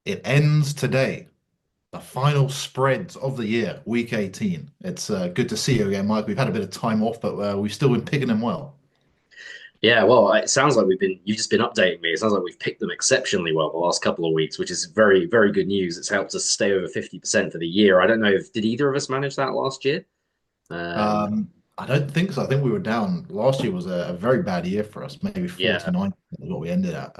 It ends today. The final spreads of the year, week 18. It's good to see you again, Mike. We've had a bit of time off, but we've still been picking them well. Yeah, well, it sounds like you've just been updating me. It sounds like we've picked them exceptionally well the last couple of weeks, which is very, very good news. It's helped us stay over 50% for the year. I don't know if did either of us manage that last year? Um, I don't think so. I think we were down. Last year was a very bad year for us. Maybe yeah, 49 is what we ended at.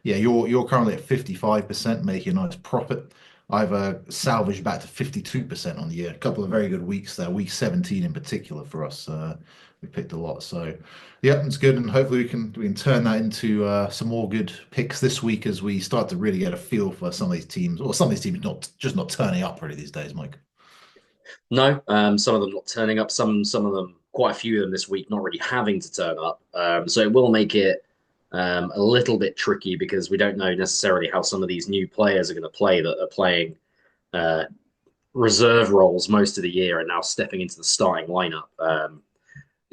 Yeah, you're currently at 55%, making a nice profit. I've salvaged back to 52% on the year. A couple of very good weeks there. Week 17 in particular for us. We picked a lot. So yeah, it's good. And hopefully we can turn that into some more good picks this week as we start to really get a feel for some of these teams, or some of these teams not turning up really these days, Mike. no, some of them not turning up. Some of them, quite a few of them this week, not really having to turn up. So it will make it a little bit tricky because we don't know necessarily how some of these new players are going to play that are playing uh, reserve roles most of the year and now stepping into the starting lineup.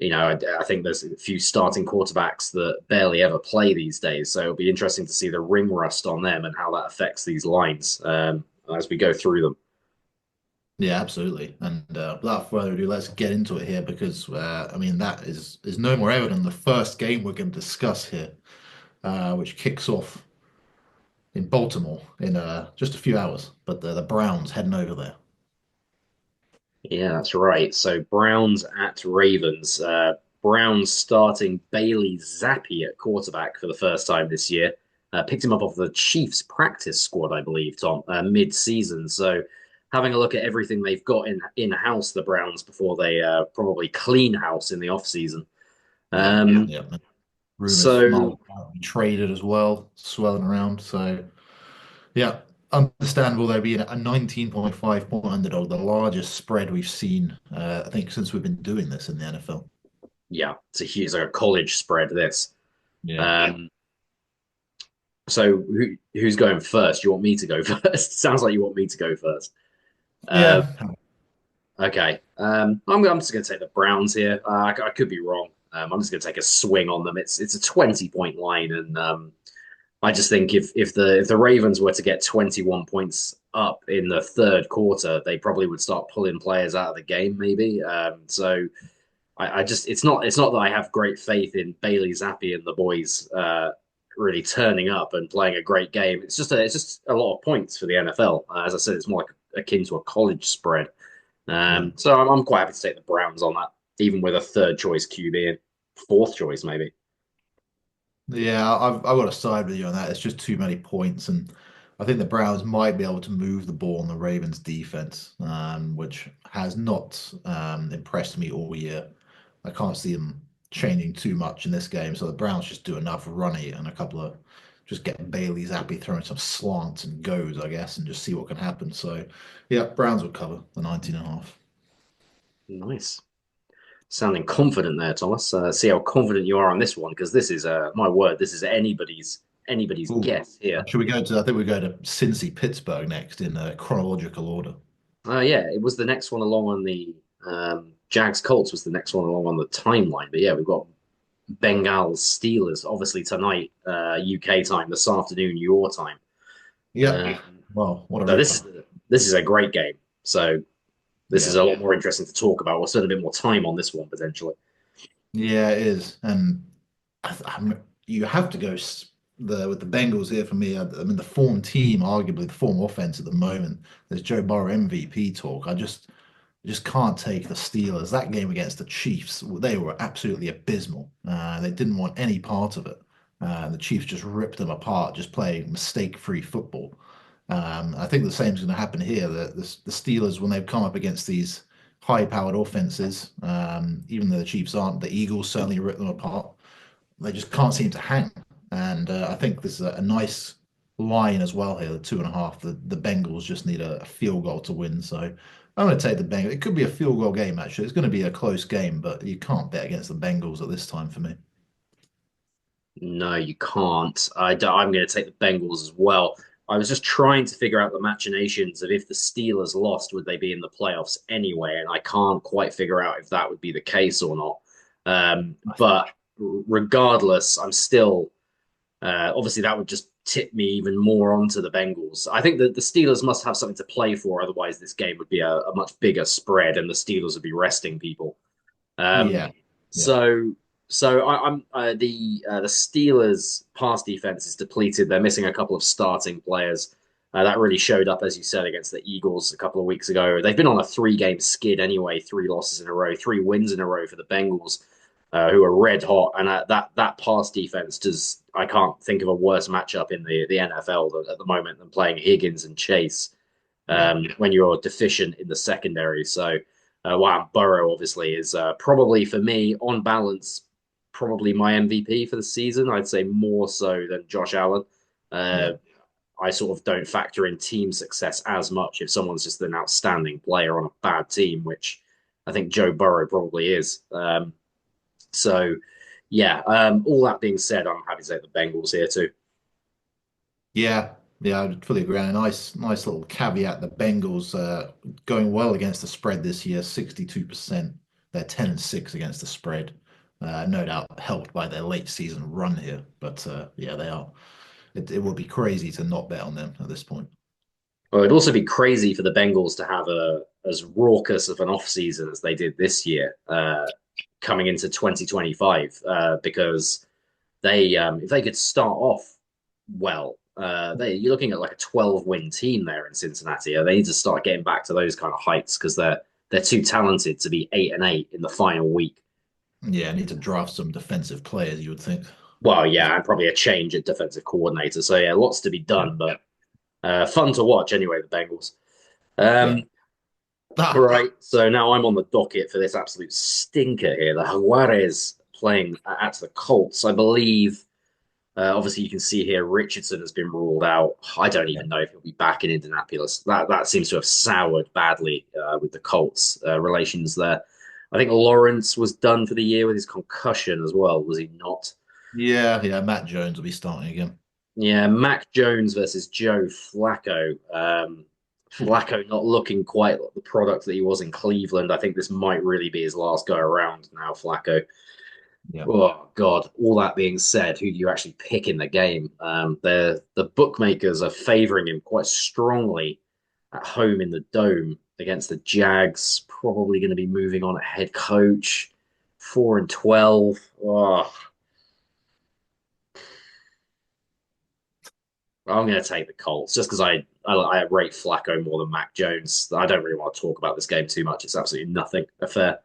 I think there's a few starting quarterbacks that barely ever play these days. So it'll be interesting to see the ring rust on them and how that affects these lines as we go through them. Yeah, absolutely. And without further ado, let's get into it here because I mean that is no more evident. The first game we're going to discuss here, which kicks off in Baltimore in just a few hours, but the Browns heading over there. Yeah, that's right. So Browns at Ravens. Browns starting Bailey Zappi at quarterback for the first time this year. Picked him up off the Chiefs practice squad, I believe, Tom, mid-season. So having a look at everything they've got in-house, the Browns, before they probably clean house in the off-season. Yeah, Um, yeah. Rumors so might be traded as well, swelling around. So yeah, understandable there being a 19.5 point underdog, the largest spread we've seen, I think, since we've been doing this in the NFL. yeah, it's like a college spread, this. Yeah. Um, so who's going first? You want me to go first? Sounds like you want me to go first. Um, Yeah. Okay. I'm just going to take the Browns here. I could be wrong. I'm just going to take a swing on them. It's a 20-point line, and I just think if the Ravens were to get 21 points up in the third quarter, they probably would start pulling players out of the game, maybe. So I just it's not that I have great faith in Bailey Zappi and the boys really turning up and playing a great game. It's just a lot of points for the NFL. As I said, it's more like akin to a college spread. Yeah. So I'm quite happy to take the Browns on that, even with a third choice QB and fourth choice maybe. Yeah, I've got to side with you on that. It's just too many points, and I think the Browns might be able to move the ball on the Ravens defense, which has not impressed me all year. I can't see them changing too much in this game, so the Browns just do enough running it and a couple of just get Bailey Zappi throwing some slants and goes, I guess, and just see what can happen. So, yeah, Browns will cover the 19.5. Nice. Sounding confident there, Thomas. See how confident you are on this one, because this is my word, this is anybody's Ooh. guess here. Should we go to, I think we go to Cincy Pittsburgh next in chronological order. Yeah, it was the next one along on the Jags Colts was the next one along on the timeline. But yeah, we've got Bengals Steelers obviously tonight, UK time, this afternoon, your time. Yeah. Um, Well, what a so this ripper. is this is a great game. So this is Yeah. a lot more interesting to talk about. We'll spend a bit more time on this one potentially. Yeah, it is. And you have to go with the Bengals here for me. I mean, the form team, arguably the form offense at the moment. There's Joe Burrow MVP talk. I just can't take the Steelers. That game against the Chiefs, they were absolutely abysmal. They didn't want any part of it. The Chiefs just ripped them apart, just playing mistake-free football. I think the same is going to happen here. The Steelers, when they've come up against these high-powered offenses, even though the Chiefs aren't, the Eagles certainly rip them apart. They just can't seem to hang. And I think this is a nice line as well here, the 2.5. The Bengals just need a field goal to win. So I'm going to take the Bengals. It could be a field goal game, actually. It's going to be a close game, but you can't bet against the Bengals at this time for me. No, you can't. I'm going to take the Bengals as well. I was just trying to figure out the machinations of if the Steelers lost, would they be in the playoffs anyway? And I can't quite figure out if that would be the case or not. But regardless, I'm still obviously that would just tip me even more onto the Bengals. I think that the Steelers must have something to play for, otherwise this game would be a much bigger spread, and the Steelers would be resting people. Um, Yeah, yeah, so I'm the Steelers' pass defense is depleted. They're missing a couple of starting players. That really showed up, as you said, against the Eagles a couple of weeks ago. They've been on a three-game skid anyway, three losses in a row, three wins in a row for the Bengals, who are red hot. And that pass defense does. I can't think of a worse matchup in the NFL at the moment than playing Higgins and Chase yeah. when you're deficient in the secondary. So, wow, Burrow obviously is probably for me on balance, probably my MVP for the season. I'd say more so than Josh Allen. Uh, Yeah. I sort of don't factor in team success as much if someone's just an outstanding player on a bad team, which I think Joe Burrow probably is. So, yeah, all that being said, I'm happy to take the Bengals here too. Yeah, yeah, I fully agree. And a nice little caveat: the Bengals going well against the spread this year, 62%. They're 10-6 against the spread. No doubt helped by their late season run here. But yeah, they are. It would be crazy to not bet on them at this point. Well, it'd also be crazy for the Bengals to have a as raucous of an off season as they did this year, coming into 2025, because they if they could start off well, you're looking at like a 12-win team there in Cincinnati. They need to start getting back to those kind of heights because they're too talented to be 8-8 in the final week. Yeah, need to draft some defensive players, you would think. Well, yeah, and probably a change at defensive coordinator. So yeah, lots to be Yeah. done, but fun to watch anyway. The Bengals. Yeah. Um, Ah, Right. So now I'm on the docket for this absolute stinker here. The Juarez playing at the Colts. I believe, obviously, you can see here Richardson has been ruled out. I don't yeah. even know if he'll be back in Indianapolis. That seems to have soured badly with the Colts relations there. I think Lawrence was done for the year with his concussion as well, was he not? Yeah, yeah. Matt Jones will be starting again. Yeah, Mac Jones versus Joe Flacco. Oof. Flacco not looking quite like the product that he was in Cleveland. I think this might really be his last go around now, Flacco. Yeah. Oh God! All that being said, who do you actually pick in the game? The bookmakers are favoring him quite strongly at home in the dome against the Jags. Probably going to be moving on at head coach. 4-12. Oh, I'm going to take the Colts just because I rate Flacco more than Mac Jones. I don't really want to talk about this game too much. It's absolutely nothing affair.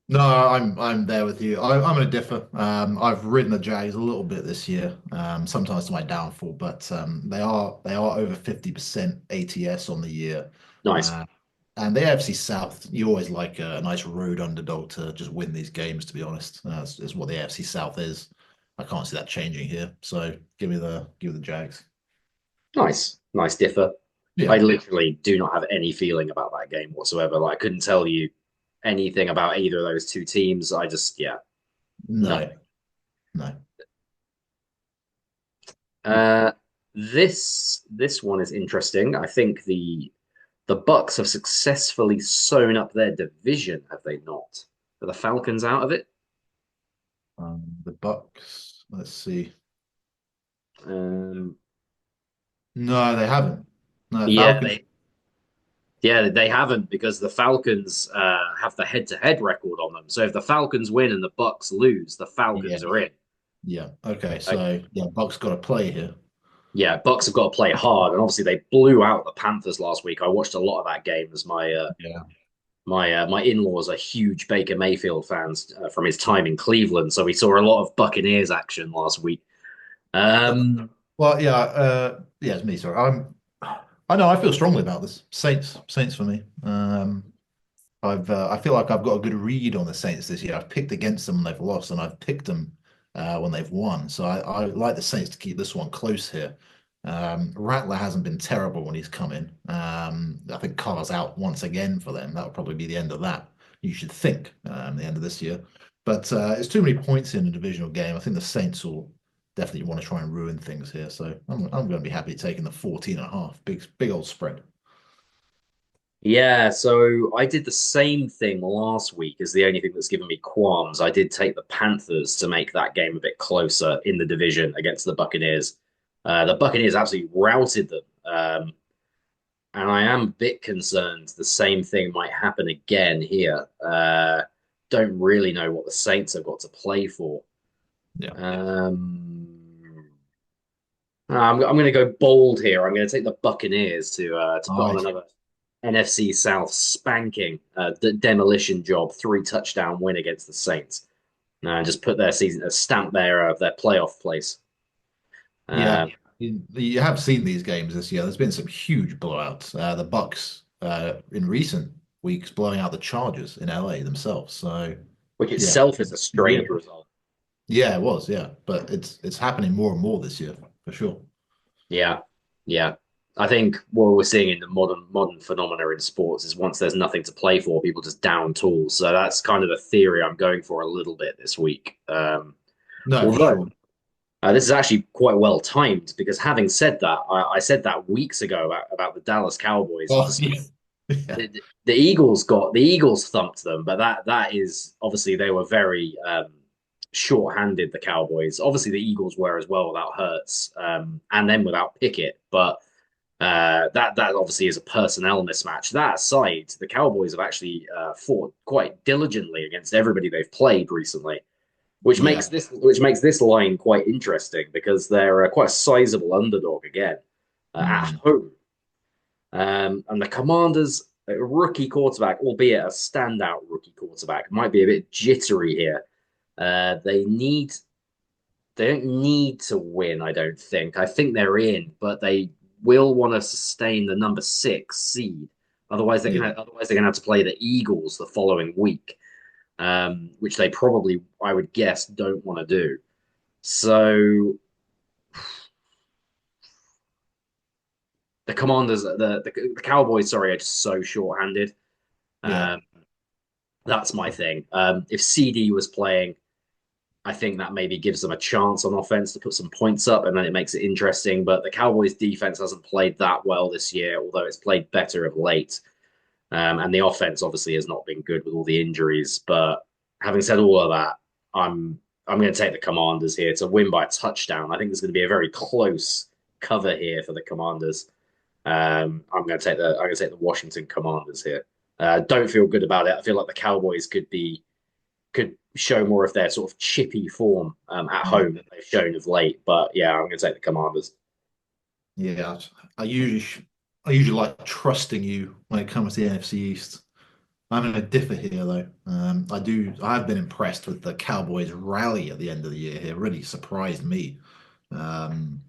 No, I'm there with you. I'm going to differ. I've ridden the Jags a little bit this year, sometimes to my downfall, but they are over 50% ATS on the year. Nice. Uh, and the AFC South, you always like a nice road underdog to just win these games, to be honest. Is what the AFC South is. I can't see that changing here. So give me the Jags. Nice. Nice differ. I Yeah. literally do not have any feeling about that game whatsoever. Like I couldn't tell you anything about either of those two teams. I just, yeah, No, nothing. no. Uh, this one is interesting. I think the Bucks have successfully sewn up their division, have they not? Are the Falcons out of it? The Bucks. Let's see. Um, No, they haven't. No, yeah, Falcons. they haven't because the Falcons have the head-to-head record on them. So if the Falcons win and the Bucks lose, the Yeah, Falcons are in. yeah. Okay, Uh, so yeah, Bucks got to play here. yeah, Bucks have got to play hard, and obviously they blew out the Panthers last week. I watched a lot of that game as Yeah. my in-laws are huge Baker Mayfield fans from his time in Cleveland, so we saw a lot of Buccaneers action last week. Um, Well, yeah, yeah, it's me. Sorry, I know I feel strongly about this. Saints for me. I feel like I've got a good read on the Saints this year. I've picked against them when they've lost, and I've picked them when they've won. So I like the Saints to keep this one close here. Rattler hasn't been terrible when he's come in. I think Carr's out once again for them. That'll probably be the end of that. You should think the end of this year. But it's too many points in a divisional game. I think the Saints will definitely want to try and ruin things here. So I'm going to be happy taking the 14 and a half. Big old spread. yeah, so I did the same thing last week. Is the only thing that's given me qualms. I did take the Panthers to make that game a bit closer in the division against the Buccaneers. The Buccaneers absolutely routed them. And I am a bit concerned the same thing might happen again here. Don't really know what the Saints have got to play for. Yeah. I'm going to go bold here. I'm going to take the Buccaneers to put on Nice. another NFC South spanking demolition job, 3 touchdown win against the Saints, and just put their season, stamp their playoff place. Yeah. Uh, You have seen these games this year. There's been some huge blowouts. The Bucks in recent weeks blowing out the Chargers in LA themselves. So which yeah, itself is a yeah, strange result. yeah, it was, yeah. But it's happening more and more this year for sure. Yeah, yeah. I think what we're seeing in the modern phenomena in sports is once there's nothing to play for, people just down tools. So that's kind of the theory I'm going for a little bit this week. No, for Although sure. this is actually quite well timed because having said that, I said that weeks ago about the Dallas Cowboys. Oh, Obviously, yeah. Yeah. the Eagles thumped them, but that is obviously they were very short-handed. The Cowboys, obviously, the Eagles were as well without Hurts and then without Pickett, but that obviously is a personnel mismatch. That aside, the Cowboys have actually fought quite diligently against everybody they've played recently, Yeah. which makes this line quite interesting because they're quite a sizable underdog again at Mm. home. And the Commanders, a rookie quarterback, albeit a standout rookie quarterback, might be a bit jittery here. They need they don't need to win, I don't think. I think they're in, but they will want to sustain the number 6 seed. Yeah. Otherwise they're gonna have to play the Eagles the following week, which they probably, I would guess, don't want to do. So the Commanders, the Cowboys, sorry, are just so short-handed. Yeah. Um, that's my thing. If CD was playing, I think that maybe gives them a chance on offense to put some points up, and then it makes it interesting. But the Cowboys' defense hasn't played that well this year, although it's played better of late. And the offense obviously has not been good with all the injuries. But having said all of that, I'm going to take the Commanders here to win by a touchdown. I think there's going to be a very close cover here for the Commanders. I'm going to take the Washington Commanders here. Don't feel good about it. I feel like the Cowboys could show more of their sort of chippy form at home Mm. that they've shown of late. But yeah, I'm going to take the Commanders. Yeah. I usually I usually like trusting you when it comes to the NFC East. I'm going to differ here, though. I've been impressed with the Cowboys' rally at the end of the year here. Really surprised me. Um,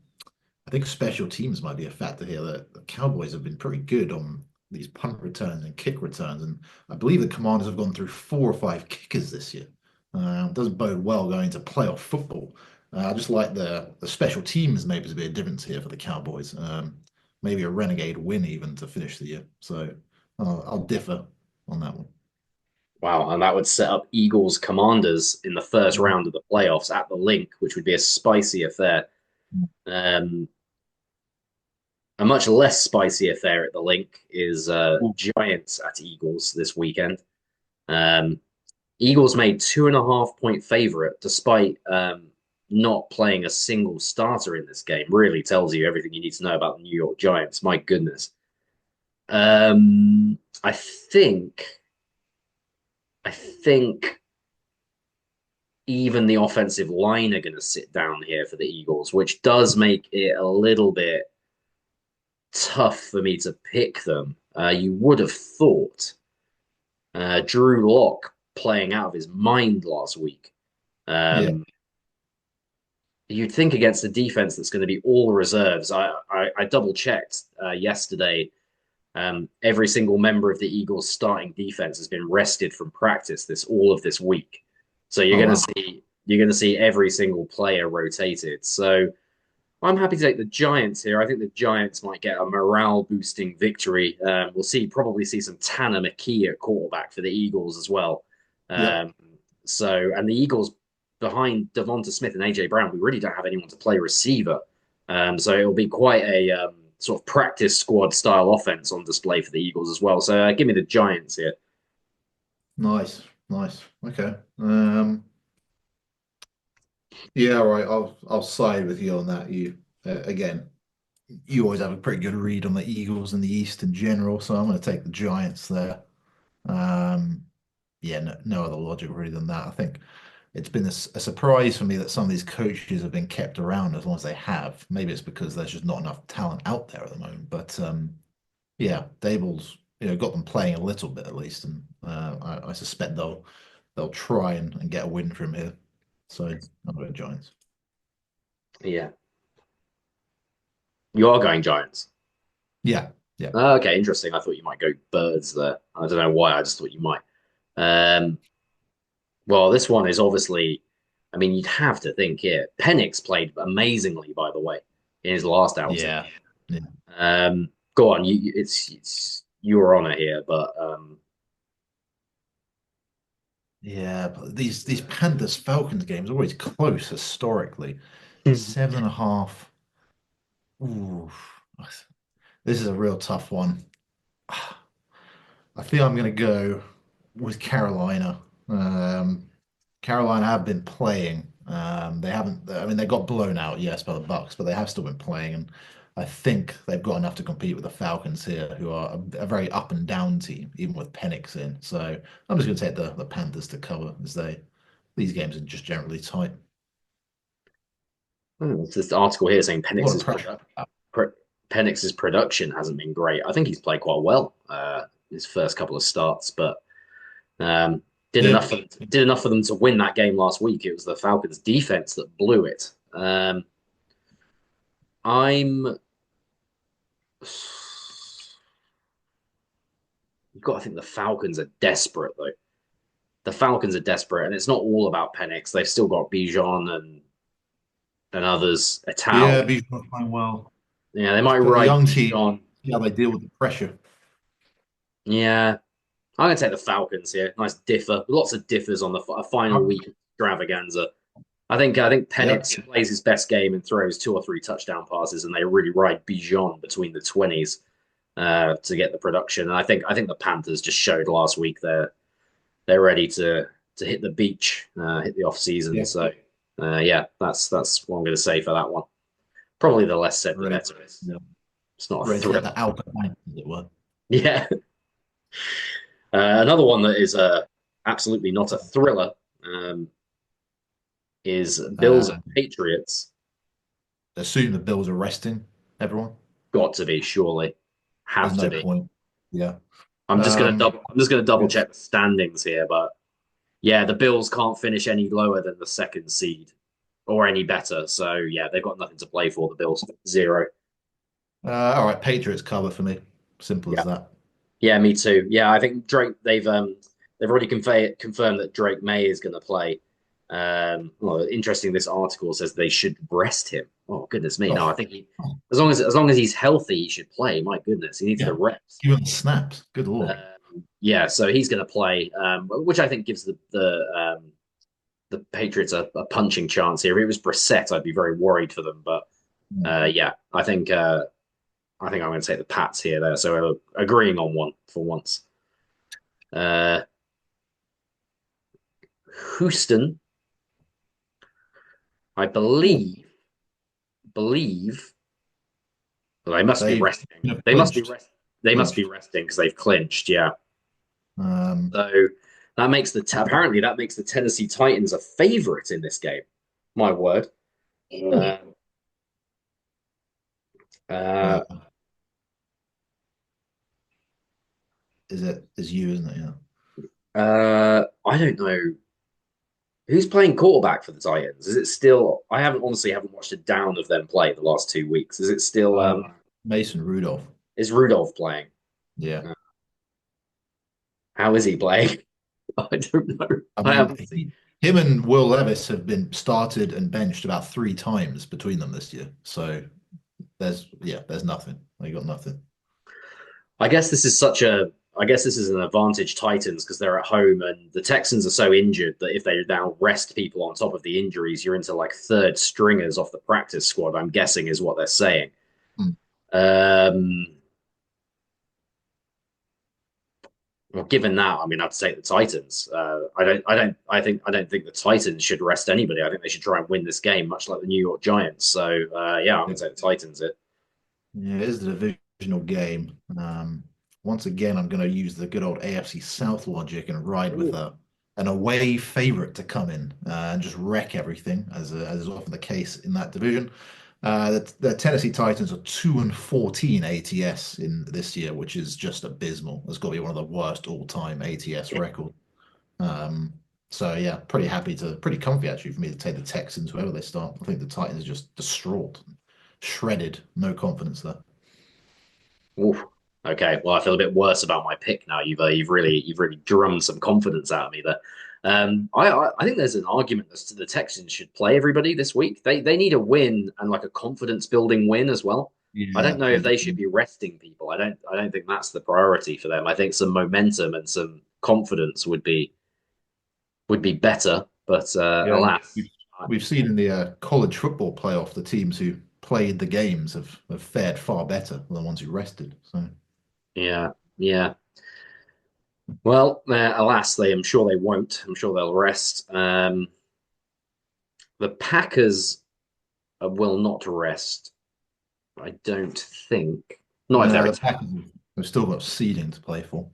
I think special teams might be a factor here. That the Cowboys have been pretty good on these punt returns and kick returns, and I believe the Commanders have gone through 4 or 5 kickers this year. Doesn't bode well going to playoff football. I just like the special teams maybe to be a difference here for the Cowboys. Maybe a renegade win even to finish the year. So I'll differ on that one. Wow, and that would set up Eagles Commanders in the first round of the playoffs at the Link, which would be a spicy affair. Um, a much less spicy affair at the Link is Giants at Eagles this weekend. Um, Eagles made 2.5 point favorite despite not playing a single starter in this game. Really tells you everything you need to know about the New York Giants. My goodness. I think even the offensive line are going to sit down here for the Eagles, which does make it a little bit tough for me to pick them. You would have thought Drew Lock playing out of his mind last week. Yeah, Um, you'd think against a defense that's going to be all reserves. I double checked yesterday. Every single member of the Eagles' starting defense has been rested from practice this all of this week. So oh wow. you're going to see every single player rotated. So I'm happy to take the Giants here. I think the Giants might get a morale boosting victory. We'll probably see some Tanner McKee at quarterback for the Eagles as well. Yep. Um, and the Eagles behind Devonta Smith and AJ Brown, we really don't have anyone to play receiver. So it'll be quite a sort of practice squad style offense on display for the Eagles as well. So give me the Giants here. Nice. Nice. Okay. Yeah, all right. I'll side with you on that. again, you always have a pretty good read on the Eagles in the East in general, so I'm going to take the Giants there. Um, yeah, no other logic really than that. I think it's been a surprise for me that some of these coaches have been kept around as long as they have. Maybe it's because there's just not enough talent out there at the moment. But yeah, Dable's got them playing a little bit at least, and I suspect they'll try and get a win from here. So I'll go Giants. Yeah, you are going Giants. Yeah, yeah, Okay, interesting. I thought you might go Birds there. I don't know why. I just thought you might. Um, well, this one is obviously. I mean, you'd have to think here. Penix played amazingly, by the way, in his last outing. yeah, yeah. Go on. It's you were on it here, but Yeah, but these Panthers Falcons games are always close historically. 7.5. Ooh, this is a real tough one. I think I'm going to go with Carolina. Carolina have been playing. They haven't. I mean, they got blown out, yes, by the Bucks, but they have still been playing, and I think they've got enough to compete with the Falcons here, who are a very up and down team, even with Penix in. So I'm just going to take the Panthers to cover, as these games are just generally tight. it's this article here saying A lot of pressure. Pre- Penix's production hasn't been great. I think he's played quite well his first couple of starts, but um, Yeah, did enough for them to win that game last week. It was the Falcons' defense that blew it. I'm You've got to think the Falcons are desperate though. The Falcons are desperate, and it's not all about Penix. They've still got Bijan and others. yeah, Atal. Bijan's playing well. Yeah, they might But the ride young team, Bijan. see how they deal with the pressure. Yeah, I'm gonna take the Falcons here. Nice differ. Lots of differs on the final week extravaganza. I think Yep. Penix plays his best game and throws two or three touchdown passes, and they really ride Bijan between the twenties to get the production. And I think the Panthers just showed last week they're ready to hit the beach, hit the off season. Yeah, So yeah, that's what I'm going to say for that one. Probably the less said, the ready. better. Yeah, It's not a ready to get thrill. the Alpha as it were. Yeah. Another one that is absolutely not a thriller um, is Bills and Uh, Patriots. assume the Bills are resting everyone. Got to be surely, There's have to no be. point. Yeah. I'm just gonna double Yes. check the standings here, but yeah, the Bills can't finish any lower than the second seed or any better. So yeah, they've got nothing to play for. The Bills zero. All right, Patriots cover for me. Simple as Yeah, that. yeah, me too. Yeah, I think Drake. They've already confirmed that Drake May is going to play. Well, interesting. This article says they should rest him. Oh goodness me! No, I Oh, think as long as he's healthy, he should play. My goodness, he needs the yeah. reps. Give him the snaps. Good Lord. Yeah, so he's going to play, which I think gives the Patriots a punching chance here. If it was Brissett, I'd be very worried for them. But yeah, I think I'm going to take the Pats here. There, so we're agreeing on one for once. Uh, Houston, I Oh, believe well, they must be they've resting. They must be clinched. rest. They must be Clinched. resting because they've clinched. Yeah. Um, So that makes apparently that makes the Tennessee Titans a favorite in this game. My word. oh. Uh, uh, uh, is you, isn't it? Yeah. I don't know who's playing quarterback for the Titans. Is it still? I haven't watched a down of them play the last 2 weeks. Is it still? Mason Rudolph. Is Rudolph playing? Yeah. Uh, how is he playing? I don't know. I I mean, haven't seen. him and Will Levis have been started and benched about 3 times between them this year. So there's nothing. They got nothing. I guess this is such a. I guess this is an advantage Titans because they're at home and the Texans are so injured that if they now rest people on top of the injuries, you're into like third stringers off the practice squad. I'm guessing is what they're saying. Hmm. Um, Well, given that, I mean, I'd take the Titans. I don't think the Titans should rest anybody. I think they should try and win this game, much like the New York Giants. So, yeah, I'm Yeah, going to take the Titans here. it is the divisional game. Once again, I'm going to use the good old AFC South logic and ride with Ooh. an away favorite to come in and just wreck everything, as is often the case in that division. The Tennessee Titans are 2-14 ATS in this year, which is just abysmal. It's got to be one of the worst all-time ATS records. Um, so yeah, pretty comfy actually for me to take the Texans whoever they start. I think the Titans are just distraught, shredded, no confidence there. Oof. Okay, well, I feel a bit worse about my pick now. You've really drummed some confidence out of me there. I think there's an argument as to the Texans should play everybody this week. They need a win and like a confidence building win as well. I don't Yeah, know they if they should do. be resting people. I don't think that's the priority for them. I think some momentum and some confidence would be better. But Yeah, alas, we've seen in the college football playoff the teams who played the games have fared far better than the ones who rested. So yeah, yeah. Well, alas, I'm sure they won't. I'm sure they'll rest. The Packers will not rest. I don't think. Not if they're no, the Italian. Packers have still got seeding to play for.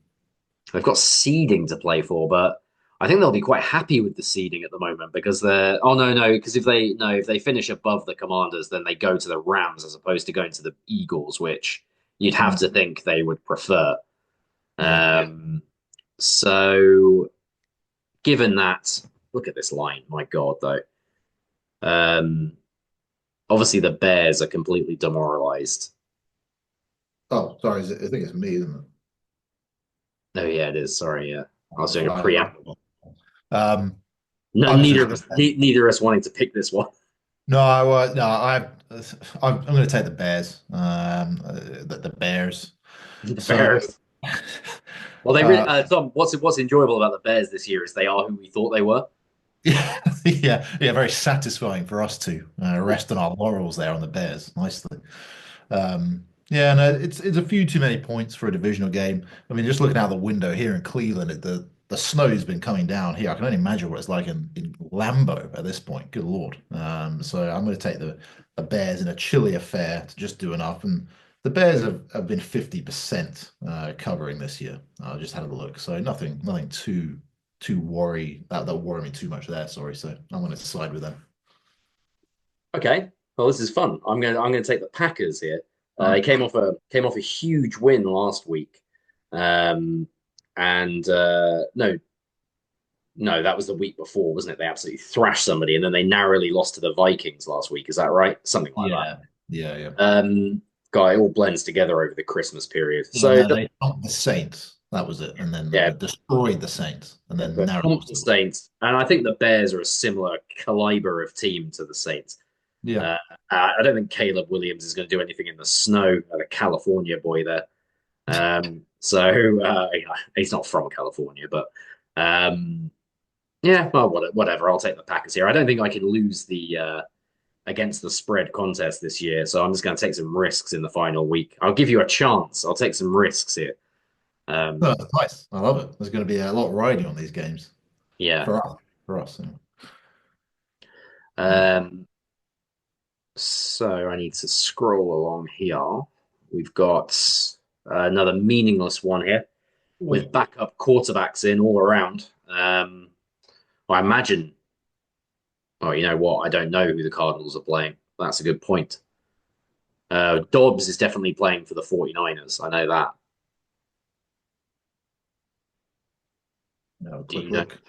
They've got seeding to play for, but I think they'll be quite happy with the seeding at the moment because they're. Oh no, because if they finish above the Commanders, then they go to the Rams as opposed to going to the Eagles, which you'd have Mm. to think they would prefer. Yeah. Um, so given that, look at this line. My God, though. Um, obviously the Bears are completely demoralized. Oh, sorry, I think it's me, isn't it? Oh yeah, it is. Sorry, yeah. I was That's doing a fine. preamble. Um, No, I'm just going to take the Bears. neither of us wanting to pick this one. No, no, I'm going to take the Bears. The Bears. The So, Bears. Well, they really uh, Tom. What's enjoyable about the Bears this year is they are who we thought they were. yeah, yeah, very satisfying for us to rest on our laurels there on the Bears. Nicely. Yeah, no, it's a few too many points for a divisional game. I mean, just looking out the window here in Cleveland, the snow's been coming down here. I can only imagine what it's like in Lambeau at this point. Good Lord. So I'm going to take the Bears in a chilly affair to just do enough. And the Bears have been 50% covering this year. I just had a look. So nothing too that worry me too much there. Sorry. So I'm going to side with them. Okay. Well, this is fun. I'm going to take the Packers here. They Oh, came off a huge win last week, um, and no, that was the week before, wasn't it? They absolutely thrashed somebody, and then they narrowly lost to the Vikings last week. Is that right? Something like that. yeah, yeah, yeah. Guy, it all blends together over the Christmas period. Yeah, So no, they thumped the Saints. That was it, and then yeah, destroyed the Saints, and then but narrowly pumped lost the to them. Saints, and I think the Bears are a similar caliber of team to the Saints. Yeah, Uh, I don't think Caleb Williams is going to do anything in the snow. A California boy there. Yeah, he's not from California, but yeah, well, whatever. I'll take the Packers here. I don't think I can lose the against the spread contest this year, so I'm just going to take some risks in the final week. I'll give you a chance. I'll take some risks here. no, Um, that's nice. I love it. There's going to be a lot riding on these games yeah. for us. For us, anyway. Um, so I need to scroll along here. We've got another meaningless one here with backup quarterbacks in all around. I imagine. Oh, you know what? I don't know who the Cardinals are playing. That's a good point. Dobbs is definitely playing for the 49ers. I know that. Now, a Do quick you know? look.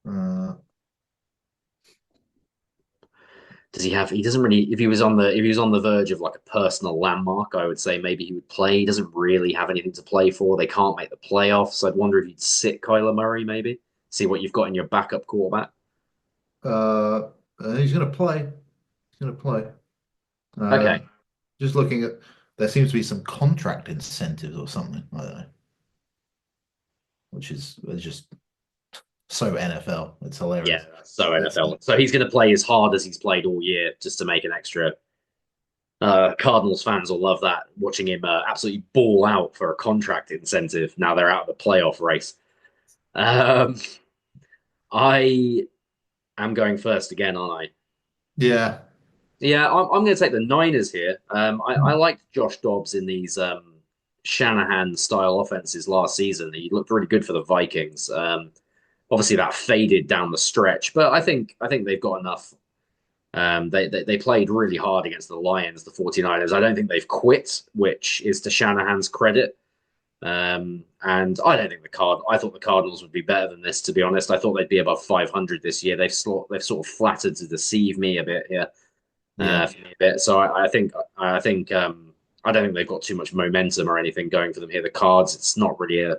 Uh, Does he have? He doesn't really. If he was on the verge of like a personal landmark, I would say maybe he would play. He doesn't really have anything to play for. They can't make the playoffs. I'd wonder if you'd sit Kyler Murray maybe. See what you've got in your backup quarterback. uh, he's going to play. He's going to play. Okay. Just looking at, there seems to be some contract incentives or something. I don't know, which is it's just so NFL. It's Yeah, hilarious. so It's NFL. So he's going to play as hard as he's played all year just to make an extra. Cardinals fans will love that, watching him absolutely ball out for a contract incentive. Now they're out of the playoff race. Um, I am going first again, aren't I? Yeah. Yeah, I'm going to take the Niners here. I liked Josh Dobbs in these Shanahan style offenses last season. He looked really good for the Vikings. Obviously, that faded down the stretch, but I think they've got enough. They played really hard against the Lions, the 49ers. I don't think they've quit, which is to Shanahan's credit. And I don't think I thought the Cardinals would be better than this, to be honest. I thought they'd be above 500 this year. They've sort of flattered to deceive me a bit here, Yeah. for me a bit. So I don't think they've got too much momentum or anything going for them here. The Cards, it's not really a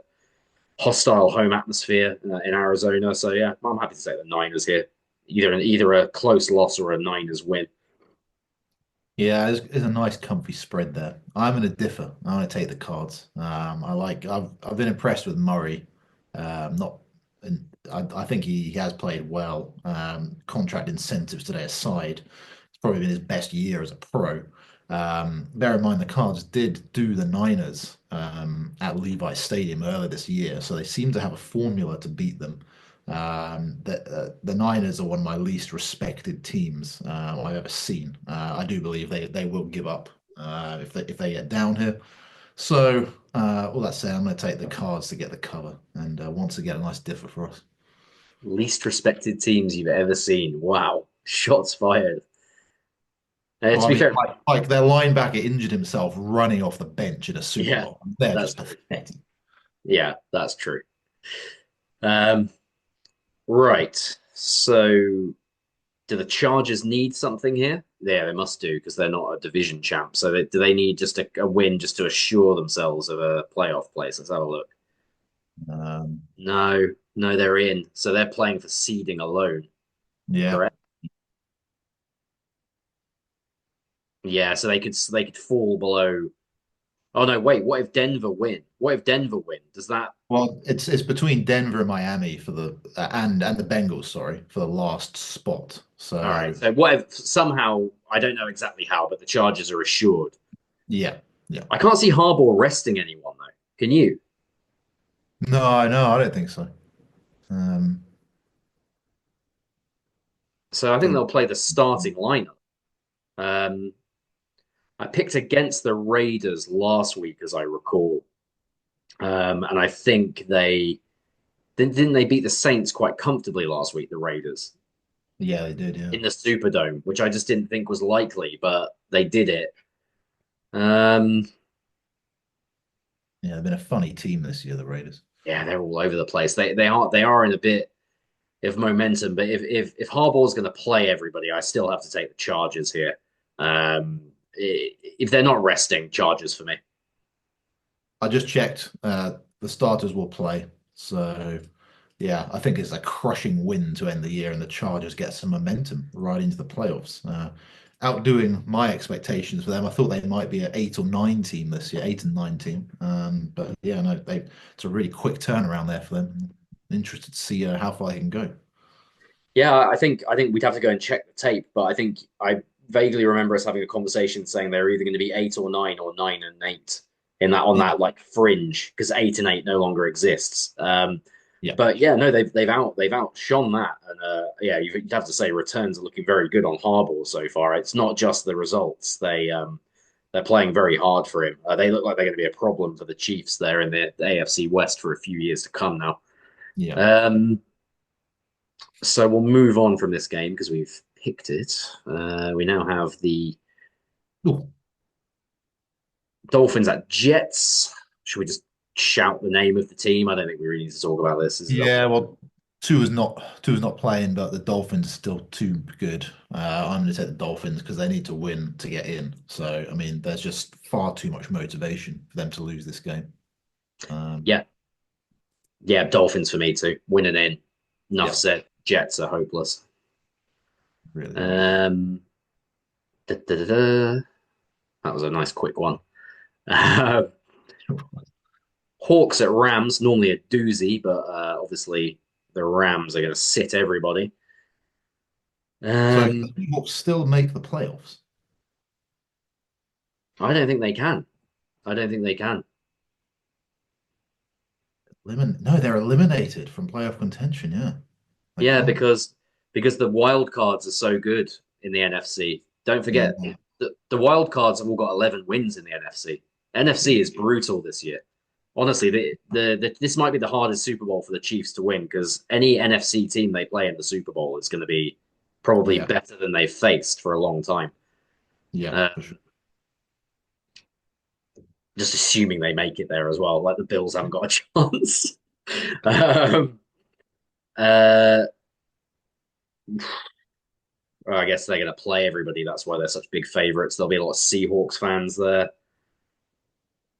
hostile home atmosphere in Arizona. So yeah, I'm happy to take the Niners here. Either a close loss or a Niners win. Yeah, it's a nice comfy spread there. I'm going to differ. I'm going to take the Cards. I've been impressed with Murray. Not, and I think he has played well. Contract incentives today aside, it's probably been his best year as a pro. Bear in mind the Cards did do the Niners at Levi Stadium earlier this year, so they seem to have a formula to beat them. The Niners are one of my least respected teams I've ever seen. I do believe they will give up if they get down here. So all that said, I'm going to take the Cards to get the cover, and once again a nice differ for us. Least respected teams you've ever seen. Wow, shots fired. Well, To I be mean, fair, like their linebacker injured himself running off the bench in a Super yeah, Bowl. They're that's just true. pathetic. Yeah, that's true. Um, right. So, do the Chargers need something here? Yeah, they must do because they're not a division champ. So, do they need just a win just to assure themselves of a playoff place? Let's have a look. Um, No, no, they're in. So they're playing for seeding alone, yeah. correct? Yeah, so they could fall below. Oh no, wait, what if Denver win? What if Denver win? Does that Well, it's between Denver and Miami for the and the Bengals, sorry, for the last spot. all right? So So what if somehow I don't know exactly how, but the Chargers are assured. yeah, yeah. I can't see Harbaugh resting anyone though. Can you? No, I don't think so. Um, So I think doesn't. they'll play the starting lineup. Um, I picked against the Raiders last week, as I recall, and I think they didn't they beat the Saints quite comfortably last week. The Raiders Yeah, they did. Yeah, in the Superdome, which I just didn't think was likely, but they did it. Um, yeah. They've been a funny team this year, the Raiders. yeah, they're all over the place. They are in a bit of momentum, but if Harbaugh's going to play everybody, I still have to take the Chargers here. If they're not resting, Chargers for me. I just checked. The starters will play. So yeah, I think it's a crushing win to end the year, and the Chargers get some momentum right into the playoffs. Outdoing my expectations for them. I thought they might be an 8 or 9 team this year, 8 and 9 team. But yeah, no, it's a really quick turnaround there for them. Interested to see how far they can go. Yeah, I think we'd have to go and check the tape, but I think I vaguely remember us having a conversation saying they're either going to be 8 or 9 or 9 and 8 in that on Yeah, that like fringe because 8 and 8 no longer exists. yeah, But yeah, no, they've outshone that, and yeah, you'd have to say returns are looking very good on Harbaugh so far. It's not just the results; they're playing very hard for him. They look like they're going to be a problem for the Chiefs there in the AFC West for a few years to come now. yeah. Um, so we'll move on from this game because we've picked it. We now have the Ooh, Dolphins at Jets. Should we just shout the name of the team? I don't think we really need to talk about this. This is yeah, obvious. well, two is not playing, but the Dolphins are still too good. I'm going to take the Dolphins because they need to win to get in. So I mean, there's just far too much motivation for them to lose this game. Um, Yeah, yeah, Dolphins for me too. Winning in. Enough yeah, said. Jets are hopeless. really, really. Um, da, da, da, da. That was a nice quick one. Uh, Hawks at Rams, normally a doozy, but obviously the Rams are going to sit everybody. So the Um, Seahawks still make the playoffs. I don't think they can. I don't think they can. No, they're eliminated from playoff contention. Yeah, they Yeah, can't. because the wild cards are so good in the NFC. Don't Yeah, forget the wild cards have all got 11 wins in the NFC. NFC is brutal this year. Honestly, this might be the hardest Super Bowl for the Chiefs to win because any NFC team they play in the Super Bowl is going to be probably yeah, better than they've faced for a long time. yeah, for sure. Um, just assuming they make it there as well, like the Bills haven't got a chance. um, uh, I guess they're going to play everybody. That's why they're such big favorites. There'll be a lot of Seahawks fans there.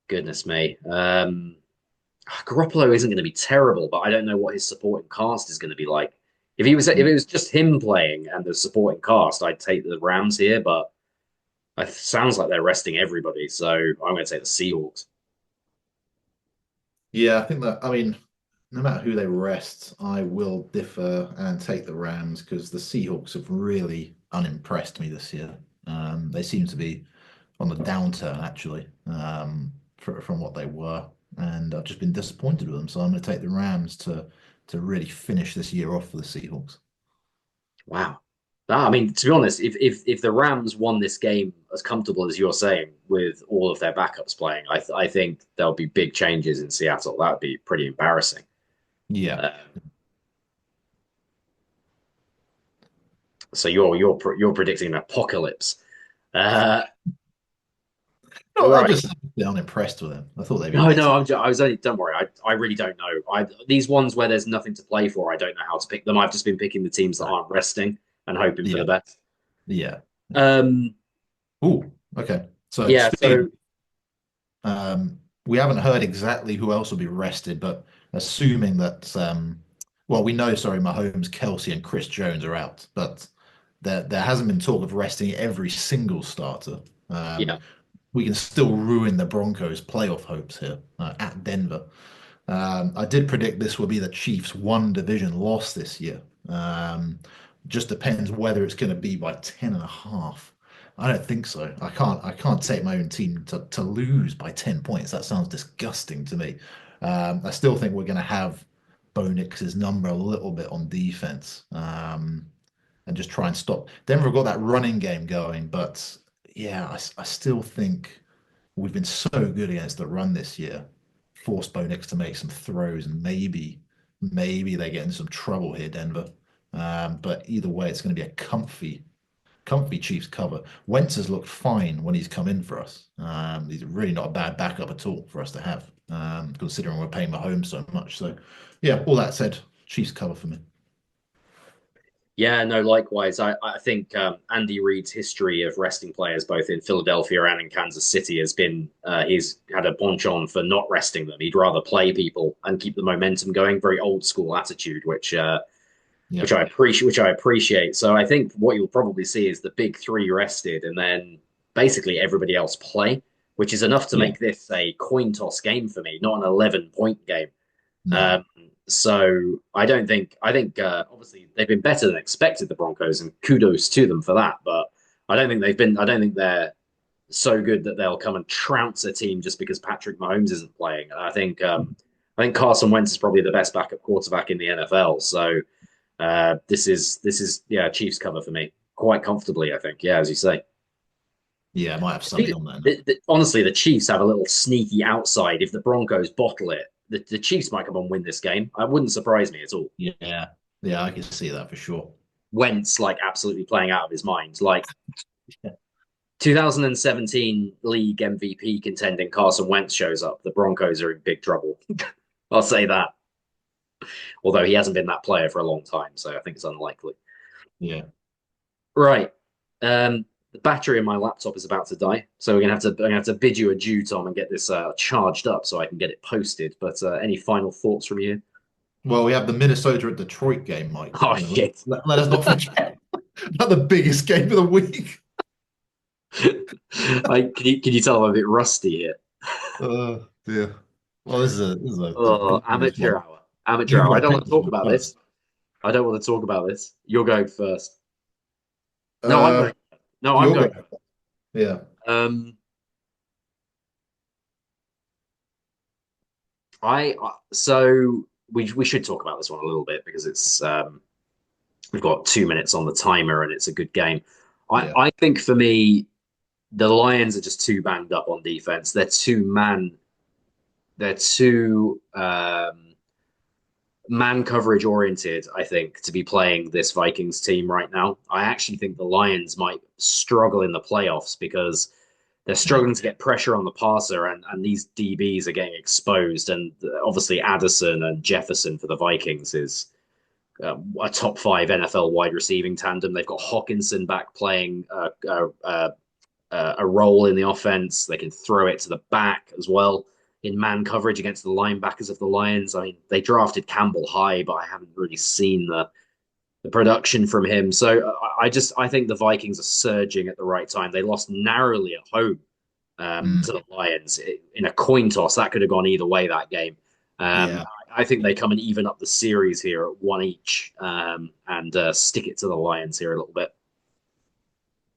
Goodness me. Garoppolo isn't going to be terrible, but I don't know what his supporting cast is going to be like. If it was just him playing and the supporting cast, I'd take the Rams here, but it sounds like they're resting everybody, so I'm going to take the Seahawks. Yeah, I think that, I mean, no matter who they rest, I will differ and take the Rams because the Seahawks have really unimpressed me this year. They seem to be on the downturn, actually, from what they were. And I've just been disappointed with them. So I'm going to take the Rams to really finish this year off for the Seahawks. Wow. I mean, to be honest, if the Rams won this game as comfortable as you're saying, with all of their backups playing, I think there'll be big changes in Seattle. That would be pretty embarrassing. Yeah. Uh, so you're predicting an apocalypse. Uh, No, I'm right. just unimpressed with them. I thought they'd be No, better. no, I was only. Don't worry. I really don't know. These ones where there's nothing to play for, I don't know how to pick them. I've just been picking the teams that No. aren't resting and hoping for Yeah. the best. Yeah. Yeah. Um, Oh, okay. So yeah. speaking So we haven't heard exactly who else will be rested, but assuming that, well, we know, sorry, Mahomes, Kelsey, and Chris Jones are out, but there hasn't been talk of resting every single starter. yeah, We can still ruin the Broncos' playoff hopes here at Denver. I did predict this will be the Chiefs' one division loss this year. Um, just depends whether it's going to be by 10 and a half. I don't think so. I can't take my own team to lose by 10 points. That sounds disgusting to me. I still think we're going to have Bo Nix's number a little bit on defense, and just try and stop. Denver have got that running game going, but yeah, I still think we've been so good against the run this year. Forced Bo Nix to make some throws, and maybe they get in some trouble here, Denver. But either way, it's going to be a comfy Chiefs cover. Wentz has looked fine when he's come in for us. He's really not a bad backup at all for us to have, considering we're paying Mahomes so much. So, yeah, all that said, Chiefs cover for me. yeah. No, likewise. I think Andy Reid's history of resting players, both in Philadelphia and in Kansas City, has been he's had a penchant for not resting them. He'd rather play people and keep the momentum going. Very old school attitude, Yeah, which I appreciate. So I think what you'll probably see is the big three rested, and then basically everybody else play, which is enough to yeah, make this a coin toss game for me, not an 11-point game. no, Um, so I think obviously they've been better than expected, the Broncos, and kudos to them for that. But I don't think they're so good that they'll come and trounce a team just because Patrick Mahomes isn't playing. I think Carson Wentz is probably the best backup quarterback in the NFL. So this is yeah, Chiefs cover for me quite comfortably. I think yeah, as you say. yeah, I might have something on that. Honestly, the Chiefs have a little sneaky outside. If the Broncos bottle it, the Chiefs might come and win this game. It wouldn't surprise me at all. Yeah, yeah, I can see that for sure. Wentz like absolutely playing out of his mind. Like Yeah, 2017 league MVP contending Carson Wentz shows up. The Broncos are in big trouble. I'll say that. Although he hasn't been that player for a long time, so I think it's unlikely. yeah, Right. The battery in my laptop is about to die, so I'm gonna have to bid you adieu, Tom, and get this charged up so I can get it posted. But any final thoughts from you? well, we have the Minnesota at Detroit game, Mike. Oh You know, shit! let us not forget not the biggest game of the week. Can you tell I'm a bit rusty here? Yeah. Well, this is a Oh, glorious amateur one. hour, amateur You've hour. got I to don't pick want to this talk one about this. first. I don't want to talk about this. You're going first. No, I'm Uh, going. No, I'm you're going. going. Yeah. Um, So we should talk about this one a little bit because it's we've got 2 minutes on the timer and it's a good game. I Yeah. I think for me the Lions are just too banged up on defense. They're too man coverage oriented, I think, to be playing this Vikings team right now. I actually think the Lions might struggle in the playoffs because they're Yeah. struggling to get pressure on the passer, and these DBs are getting exposed. And obviously, Addison and Jefferson for the Vikings is a top five NFL wide receiving tandem. They've got Hawkinson back playing a role in the offense. They can throw it to the back as well in man coverage against the linebackers of the Lions. I mean, they drafted Campbell high, but I haven't really seen the production from him. So I think the Vikings are surging at the right time. They lost narrowly at home to Mm. the Lions in a coin toss. That could have gone either way that game. Um, Yeah. I think they come and even up the series here at one each and stick it to the Lions here a little bit.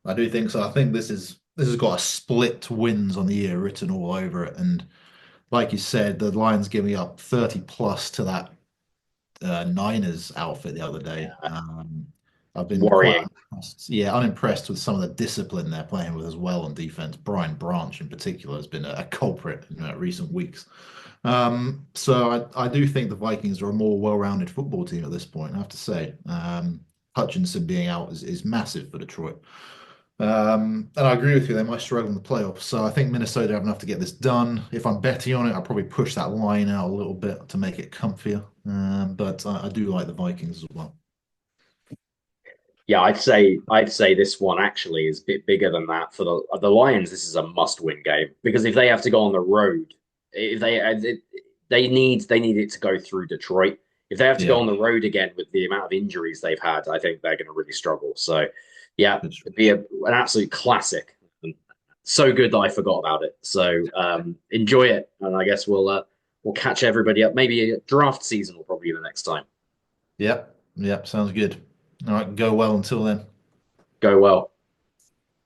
I do think so. I think this has got a split wins on the year written all over it. And like you said, the Lions giving up 30 plus to that Niners outfit the other day. I've been quite Worrying. unimpressed. Yeah, unimpressed with some of the discipline they're playing with as well on defense. Brian Branch in particular has been a culprit in recent weeks. So I do think the Vikings are a more well-rounded football team at this point, I have to say. Hutchinson being out is massive for Detroit. And I agree with you, they might struggle in the playoffs. So I think Minnesota have enough to get this done. If I'm betting on it, I'll probably push that line out a little bit to make it comfier. But I do like the Vikings as well. Yeah, I'd say this one actually is a bit bigger than that for the Lions. This is a must-win game because if they have to go on the road, if they need it to go through Detroit. If they have to go Yeah, on the road again with the amount of injuries they've had, I think they're going to really struggle. So, yeah, that's it'd be an absolute classic. So good that I forgot about it. So enjoy it, and I guess we'll catch everybody up. Maybe a draft season will probably be the next time. Yep, yep, sounds good. All right, go well until then. Go well.